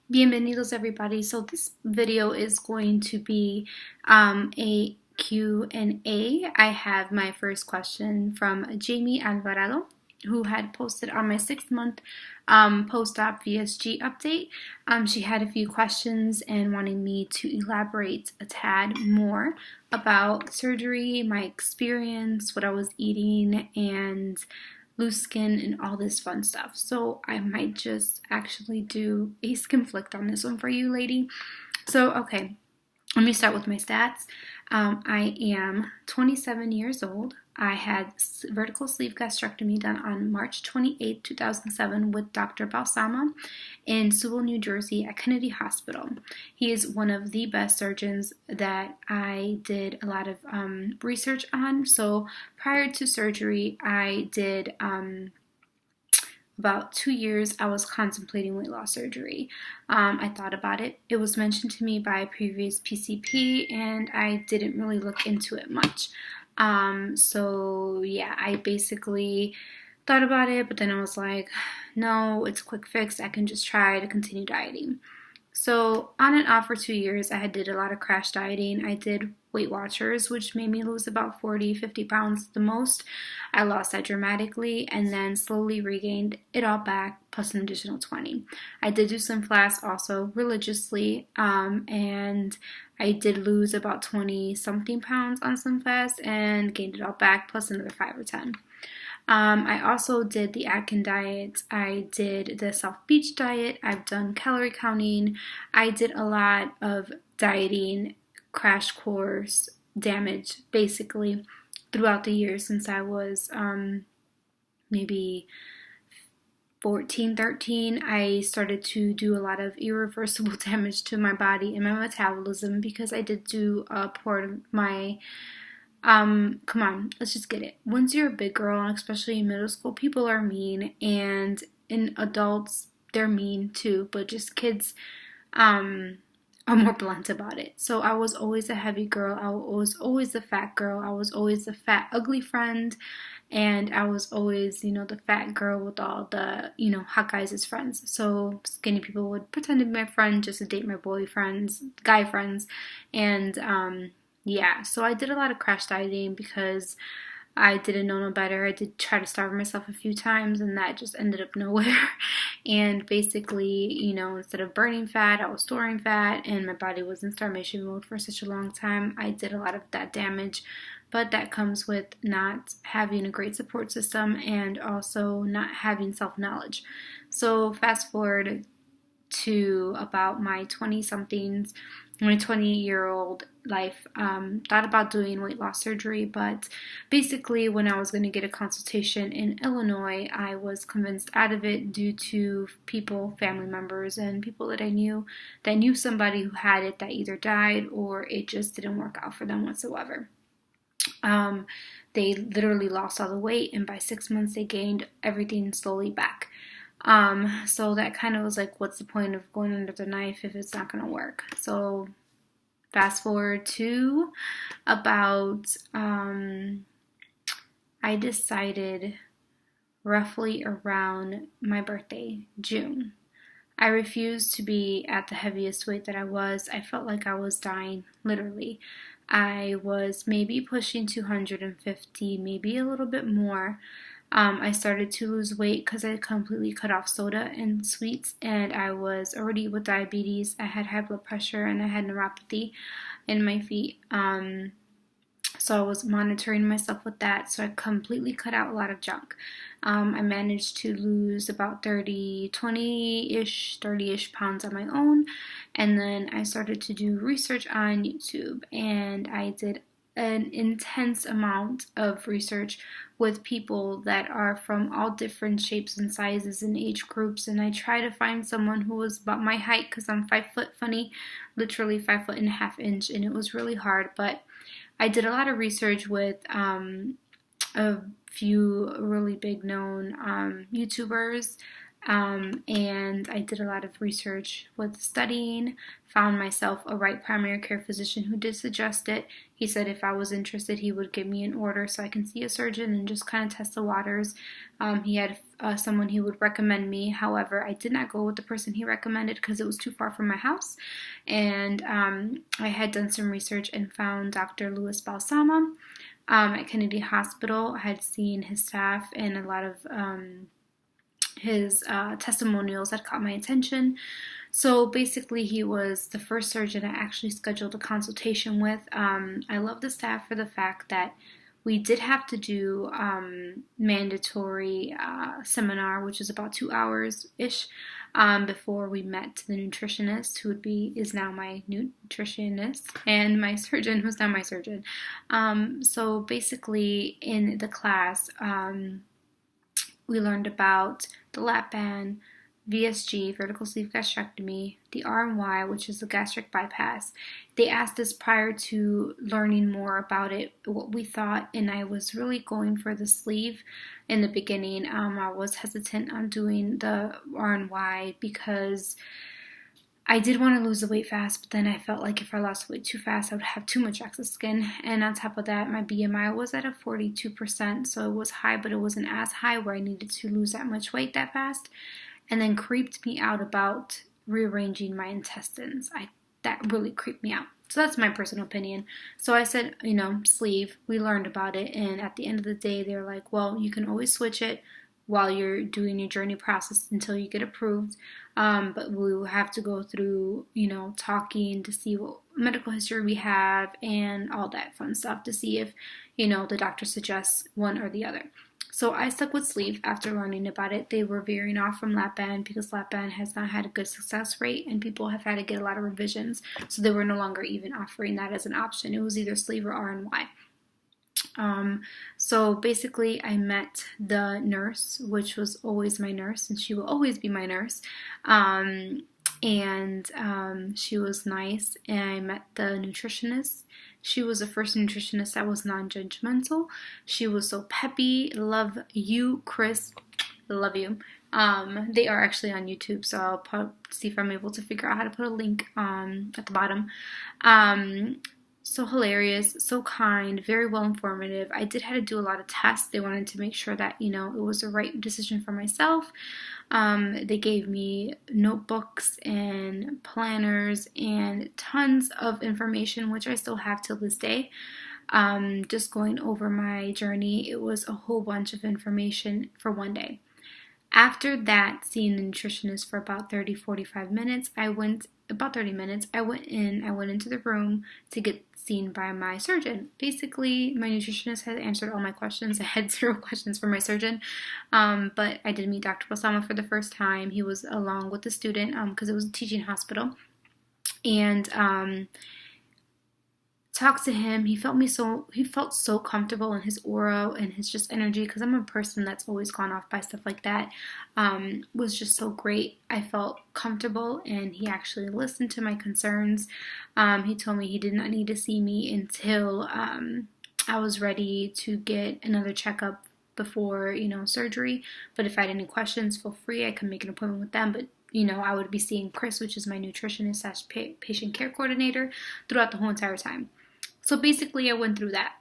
Bienvenidos everybody. So this video is going to be a Q&A. I have my first question from Jamie Alvarado, who had posted on my 6-month post-op VSG update. She had a few questions and wanted me to elaborate a tad more about surgery, my experience, what I was eating, and loose skin and all this fun stuff. So I might just actually do a skin flick on this one for you, lady. So, okay, let me start with my stats. I am 27 years old. I had vertical sleeve gastrectomy done on March 28, 2007 with Dr. Balsama in Sewell, New Jersey at Kennedy Hospital. He is one of the best surgeons that I did a lot of research on. So prior to surgery, I did about 2 years, I was contemplating weight loss surgery. I thought about it. It was mentioned to me by a previous PCP, and I didn't really look into it much. So yeah, I basically thought about it, but then I was like, no, it's a quick fix. I can just try to continue dieting. So on and off for 2 years, I did a lot of crash dieting. I did Weight Watchers, which made me lose about 40, 50 pounds the most. I lost that dramatically and then slowly regained it all back, plus an additional 20. I did do some flash also religiously, and I did lose about 20 something pounds on some fast and gained it all back, plus another 5 or 10. I also did the Atkins diet. I did the South Beach diet. I've done calorie counting. I did a lot of dieting, crash course, damage, basically, throughout the years since I was maybe 14, 13. I started to do a lot of irreversible damage to my body and my metabolism because I did do a part of my come on, let's just get it. Once you're a big girl, and especially in middle school, people are mean, and in adults, they're mean too, but just kids are more blunt about it. So I was always a heavy girl. I was always the fat girl. I was always the fat, ugly friend, and I was always, the fat girl with all the, hot guys as friends. So skinny people would pretend to be my friend just to date my guy friends, and yeah, so I did a lot of crash dieting because I didn't know no better. I did try to starve myself a few times, and that just ended up nowhere. And basically, instead of burning fat, I was storing fat, and my body was in starvation mode for such a long time. I did a lot of that damage, but that comes with not having a great support system and also not having self-knowledge. So fast forward to about my 20-somethings, my 20-year-old life, thought about doing weight loss surgery, but basically when I was going to get a consultation in Illinois, I was convinced out of it due to family members, and people that I knew that knew somebody who had it that either died or it just didn't work out for them whatsoever. They literally lost all the weight, and by 6 months they gained everything slowly back. So that kind of was like, what's the point of going under the knife if it's not going to work? So fast forward to about, I decided roughly around my birthday, June. I refused to be at the heaviest weight that I was. I felt like I was dying, literally. I was maybe pushing 250, maybe a little bit more. I started to lose weight because I completely cut off soda and sweets, and I was already with diabetes. I had high blood pressure and I had neuropathy in my feet. So I was monitoring myself with that. So I completely cut out a lot of junk. I managed to lose about 30-ish pounds on my own. And then I started to do research on YouTube, and I did an intense amount of research with people that are from all different shapes and sizes and age groups, and I try to find someone who was about my height because I'm 5 foot funny, literally 5.5 inches, and it was really hard. But I did a lot of research with a few really big known YouTubers. and I did a lot of research with studying, found myself a right primary care physician who did suggest it. He said if I was interested, he would give me an order so I can see a surgeon and just kind of test the waters. He had someone he would recommend me. However, I did not go with the person he recommended because it was too far from my house. And I had done some research and found Dr. Louis Balsama at Kennedy Hospital. I had seen his staff and a lot of his testimonials that caught my attention. So basically, he was the first surgeon I actually scheduled a consultation with. I love the staff for the fact that we did have to do mandatory seminar, which is about 2 hours-ish, before we met the nutritionist, who is now my nutritionist, and my surgeon, who's now my surgeon. So basically, in the class, we learned about the lap band, VSG, vertical sleeve gastrectomy, the R&Y, which is the gastric bypass. They asked us prior to learning more about it what we thought, and I was really going for the sleeve in the beginning. I was hesitant on doing the R&Y because I did want to lose the weight fast, but then I felt like if I lost weight too fast, I would have too much excess skin. And on top of that, my BMI was at a 42%, so it was high, but it wasn't as high where I needed to lose that much weight that fast. And then creeped me out about rearranging my intestines. That really creeped me out. So that's my personal opinion. So I said, sleeve. We learned about it, and at the end of the day, they're like, well, you can always switch it while you're doing your journey process until you get approved. But we will have to go through, talking to see what medical history we have and all that fun stuff to see if, the doctor suggests one or the other. So I stuck with sleeve after learning about it. They were veering off from lap band because lap band has not had a good success rate and people have had to get a lot of revisions. So they were no longer even offering that as an option. It was either sleeve or R&Y. So basically I met the nurse, which was always my nurse, and she will always be my nurse. She was nice, and I met the nutritionist. She was the first nutritionist that was non-judgmental. She was so peppy. Love you, Chris. Love you. They are actually on YouTube, so I'll see if I'm able to figure out how to put a link at the bottom. So hilarious, so kind, very well informative. I did have to do a lot of tests. They wanted to make sure that, it was the right decision for myself. They gave me notebooks and planners and tons of information, which I still have till this day. Just going over my journey, it was a whole bunch of information for one day. After that, seeing the nutritionist for about 30-45 minutes, I went into the room to get seen by my surgeon. Basically, my nutritionist had answered all my questions. I had 0 questions for my surgeon, but I did meet Dr. Balsama for the first time. He was along with the student because it was a teaching hospital, and talked to him. He felt so comfortable in his aura and his just energy, because I'm a person that's always gone off by stuff like that. Was just so great. I felt comfortable, and he actually listened to my concerns. He told me he did not need to see me until I was ready to get another checkup before surgery, but if I had any questions, feel free. I could make an appointment with them, but I would be seeing Chris, which is my nutritionist / patient care coordinator, throughout the whole entire time. So basically, I went through that.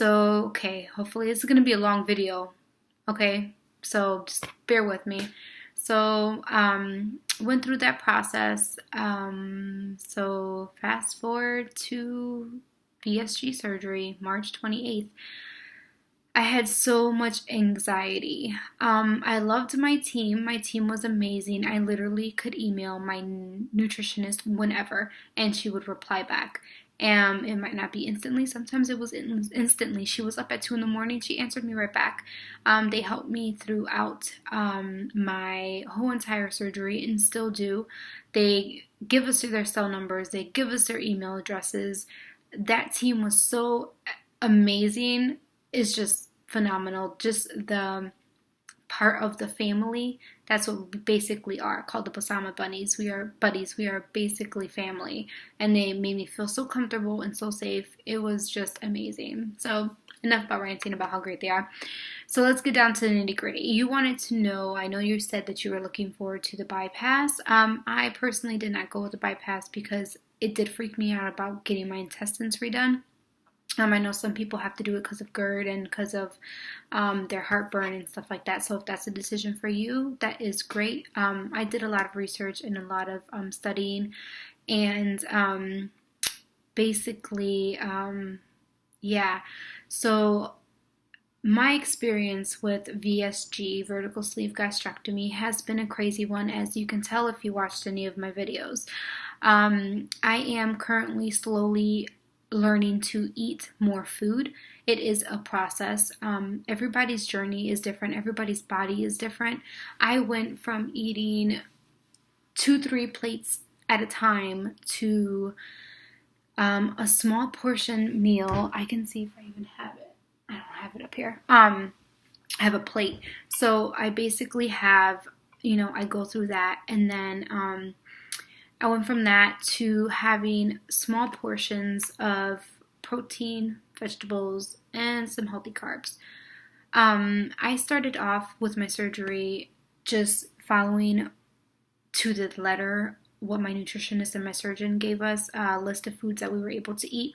Okay, hopefully this is going to be a long video. Okay, so just bear with me. So, went through that process. So fast forward to VSG surgery, March 28th. I had so much anxiety. I loved my team. My team was amazing. I literally could email my nutritionist whenever, and she would reply back. It might not be instantly. Sometimes it was instantly. She was up at 2 a.m. She answered me right back. They helped me throughout my whole entire surgery, and still do. They give us their cell numbers. They give us their email addresses. That team was so amazing. It's just phenomenal. Just the part of the family. That's what we basically are, called the Balsama bunnies. We are buddies. We are basically family. And they made me feel so comfortable and so safe. It was just amazing. So enough about ranting about how great they are. So let's get down to the nitty gritty. You wanted to know, I know you said that you were looking forward to the bypass. I personally did not go with the bypass because it did freak me out about getting my intestines redone. I know some people have to do it because of GERD and because of their heartburn and stuff like that. So if that's a decision for you, that is great. I did a lot of research and a lot of studying, and basically, yeah. So my experience with VSG, vertical sleeve gastrectomy, has been a crazy one, as you can tell if you watched any of my videos. I am currently slowly learning to eat more food. It is a process. Everybody's journey is different. Everybody's body is different. I went from eating 2-3 plates at a time to a small portion meal. I can see if I even have it. I don't have it up here. I have a plate. So I basically have, I go through that, and then I went from that to having small portions of protein, vegetables, and some healthy carbs. I started off with my surgery just following to the letter what my nutritionist and my surgeon gave us, a list of foods that we were able to eat.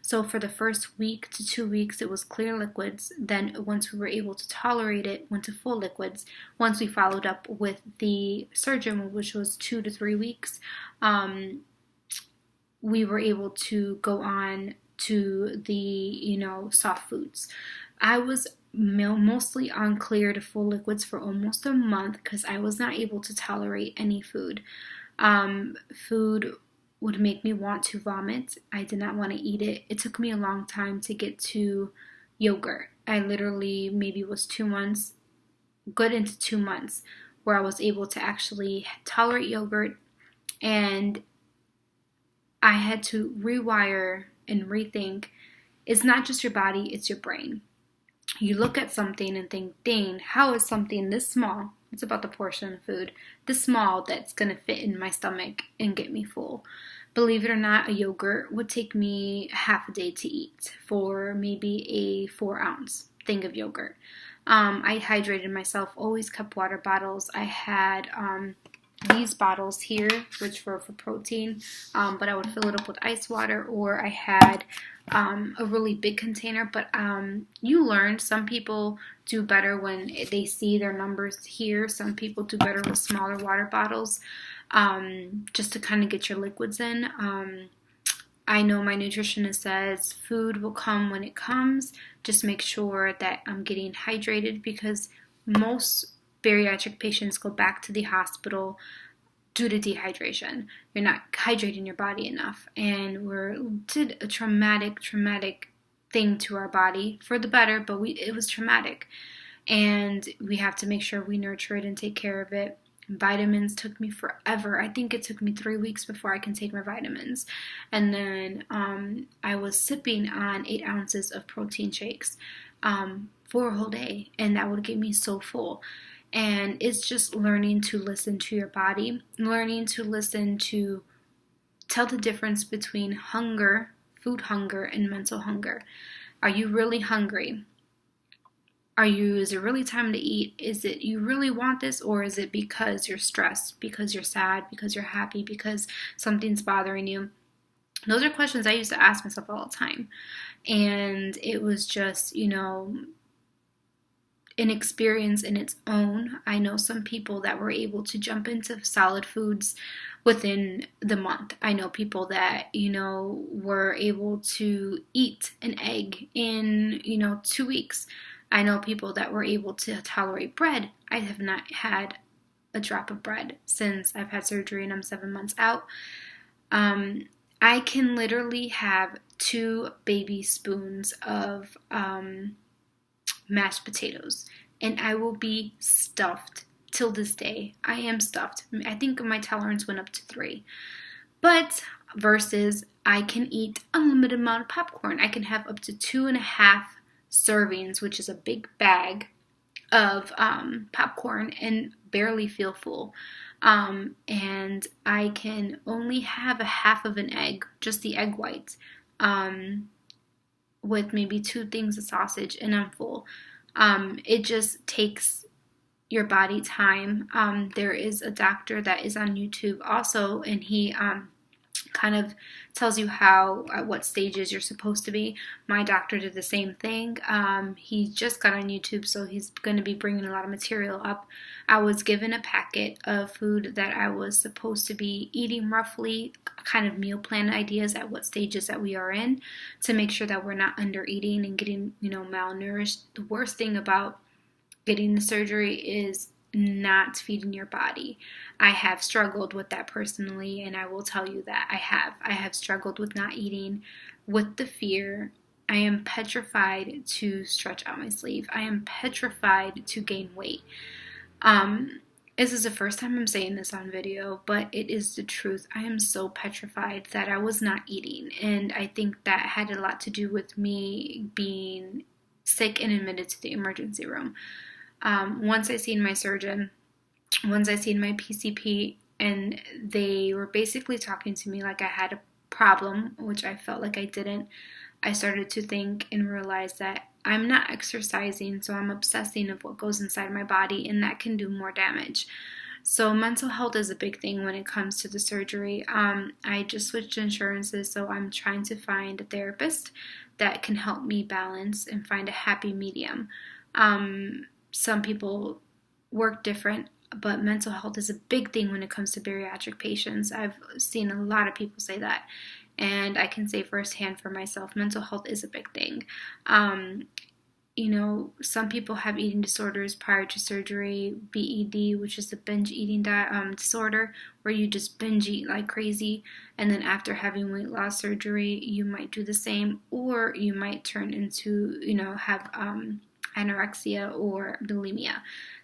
So for the first week to 2 weeks, it was clear liquids. Then once we were able to tolerate it, went to full liquids. Once we followed up with the surgeon, which was 2 to 3 weeks, we were able to go on to the, soft foods. I was mostly on clear to full liquids for almost a month because I was not able to tolerate any food. Food would make me want to vomit. I did not want to eat it. It took me a long time to get to yogurt. I literally maybe was 2 months, good into 2 months, where I was able to actually tolerate yogurt, and I had to rewire and rethink. It's not just your body, it's your brain. You look at something and think, dang, how is something this small, it's about the portion of food, this small, that's going to fit in my stomach and get me full? Believe it or not, a yogurt would take me half a day to eat for maybe a 4-ounce thing of yogurt. I hydrated myself, always kept water bottles. I had these bottles here, which were for protein, but I would fill it up with ice water, or I had a really big container. But you learn, some people do better when they see their numbers here. Some people do better with smaller water bottles, just to kind of get your liquids in. I know my nutritionist says food will come when it comes. Just make sure that I'm getting hydrated, because most bariatric patients go back to the hospital due to dehydration. You're not hydrating your body enough, and we did a traumatic thing to our body for the better, but it was traumatic, and we have to make sure we nurture it and take care of it. Vitamins took me forever. I think it took me 3 weeks before I can take my vitamins. And then I was sipping on 8 ounces of protein shakes for a whole day, and that would get me so full. And it's just learning to listen to your body, learning to listen to tell the difference between hunger, food hunger, and mental hunger. Are you really hungry? Is it really time to eat? Is it you really want this, or is it because you're stressed, because you're sad, because you're happy, because something's bothering you? Those are questions I used to ask myself all the time. And it was just, an experience in its own. I know some people that were able to jump into solid foods within the month. I know people that, were able to eat an egg in, 2 weeks. I know people that were able to tolerate bread. I have not had a drop of bread since I've had surgery and I'm 7 months out. I can literally have 2 baby spoons of mashed potatoes, and I will be stuffed. Till this day, I am stuffed. I think my tolerance went up to 3. But versus I can eat unlimited amount of popcorn. I can have up to 2.5 servings, which is a big bag of popcorn, and barely feel full. And I can only have a half of an egg, just the egg white, with maybe 2 things of sausage, and I'm full. It just takes your body time. There is a doctor that is on YouTube also, and he kind of tells you how, at what stages you're supposed to be. My doctor did the same thing. He just got on YouTube, so he's going to be bringing a lot of material up. I was given a packet of food that I was supposed to be eating roughly, kind of meal plan ideas at what stages that we are in, to make sure that we're not under eating and getting, malnourished. The worst thing about getting the surgery is not feeding your body. I have struggled with that personally, and I will tell you that I have struggled with not eating, with the fear. I am petrified to stretch out my sleeve. I am petrified to gain weight. This is the first time I'm saying this on video, but it is the truth. I am so petrified that I was not eating, and I think that had a lot to do with me being sick and admitted to the emergency room. Once I seen my surgeon, once I seen my PCP, and they were basically talking to me like I had a problem, which I felt like I didn't, I started to think and realize that I'm not exercising, so I'm obsessing of what goes inside my body, and that can do more damage. So mental health is a big thing when it comes to the surgery. I just switched insurances, so I'm trying to find a therapist that can help me balance and find a happy medium. Some people work different, but mental health is a big thing when it comes to bariatric patients. I've seen a lot of people say that, and I can say firsthand for myself, mental health is a big thing. Some people have eating disorders prior to surgery, BED, which is the binge eating disorder, where you just binge eat like crazy, and then after having weight loss surgery, you might do the same, or you might turn into, have anorexia or bulimia.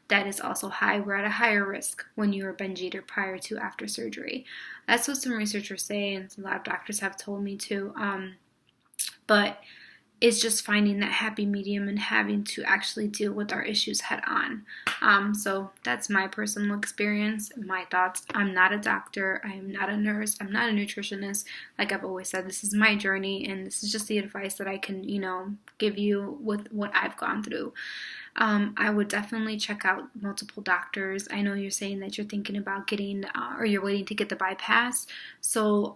That is also high. We're at a higher risk when you're a binge eater prior to after surgery. That's what some researchers say, and a lot of doctors have told me too. But it's just finding that happy medium and having to actually deal with our issues head on. So that's my personal experience, my thoughts. I'm not a doctor. I am not a nurse. I'm not a nutritionist. Like I've always said, this is my journey, and this is just the advice that I can, give you with what I've gone through. I would definitely check out multiple doctors. I know you're saying that you're thinking about getting, or you're waiting to get the bypass. So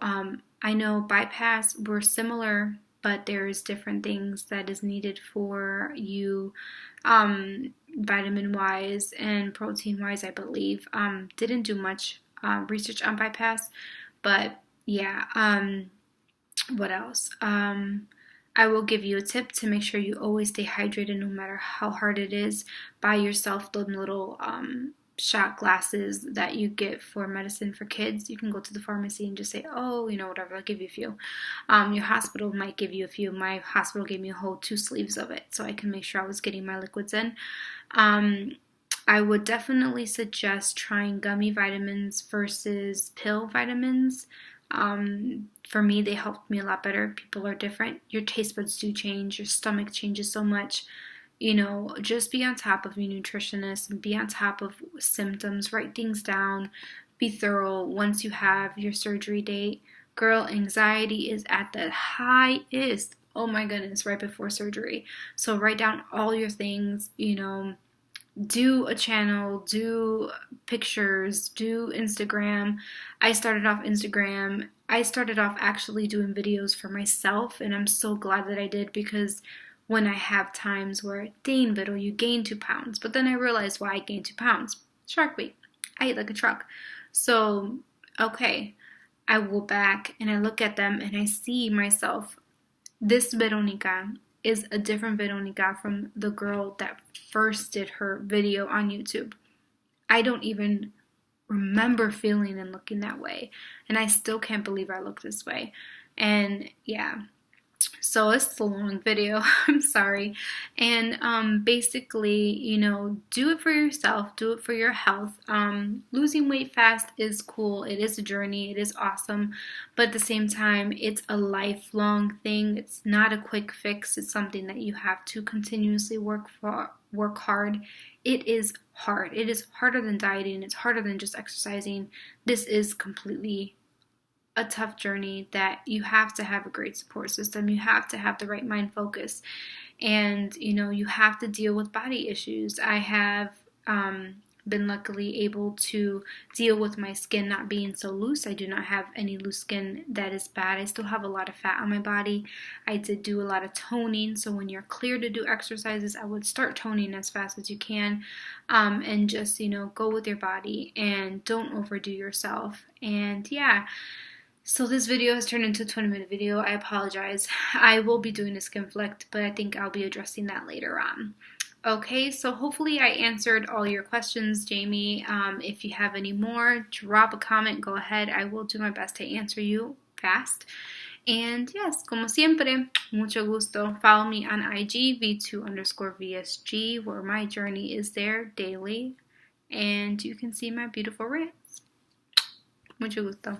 I know bypass, we're similar, but there's different things that is needed for you, vitamin-wise and protein-wise, I believe. Didn't do much research on bypass, but yeah. What else? I will give you a tip to make sure you always stay hydrated no matter how hard it is. Buy yourself the little shot glasses that you get for medicine for kids. You can go to the pharmacy and just say, whatever, I'll give you a few. Your hospital might give you a few. My hospital gave me a whole 2 sleeves of it, so I can make sure I was getting my liquids in. I would definitely suggest trying gummy vitamins versus pill vitamins. For me, they helped me a lot better. People are different. Your taste buds do change. Your stomach changes so much. Just be on top of your nutritionist and be on top of symptoms. Write things down. Be thorough once you have your surgery date. Girl, anxiety is at the highest. Oh my goodness, right before surgery. So write down all your things, do a channel, do pictures, do Instagram. I started off Instagram. I started off actually doing videos for myself, and I'm so glad that I did, because when I have times where, dang, Vital, you gained 2 pounds. But then I realized why I gained 2 pounds. Shark Week. I eat like a truck. So, okay, I go back and I look at them and I see myself. This Veronica is a different Veronica from the girl that first did her video on YouTube. I don't even remember feeling and looking that way. And I still can't believe I look this way. And yeah. So it's a long video. I'm sorry. And basically, do it for yourself. Do it for your health. Losing weight fast is cool. It is a journey. It is awesome. But at the same time, it's a lifelong thing. It's not a quick fix. It's something that you have to continuously work hard. It is hard. It is harder than dieting. It's harder than just exercising. This is completely a tough journey that you have to have a great support system. You have to have the right mind focus. And, you know, you have to deal with body issues. I have been luckily able to deal with my skin not being so loose. I do not have any loose skin that is bad. I still have a lot of fat on my body. I did do a lot of toning, so when you're clear to do exercises, I would start toning as fast as you can, and just, you know, go with your body and don't overdo yourself. And yeah, so this video has turned into a 20-minute video. I apologize. I will be doing a skin flick, but I think I'll be addressing that later on. Okay, so hopefully I answered all your questions, Jamie. If you have any more, drop a comment. Go ahead. I will do my best to answer you fast. And yes, como siempre, mucho gusto. Follow me on IG, V2_VSG, where my journey is there daily. And you can see my beautiful rants. Mucho gusto.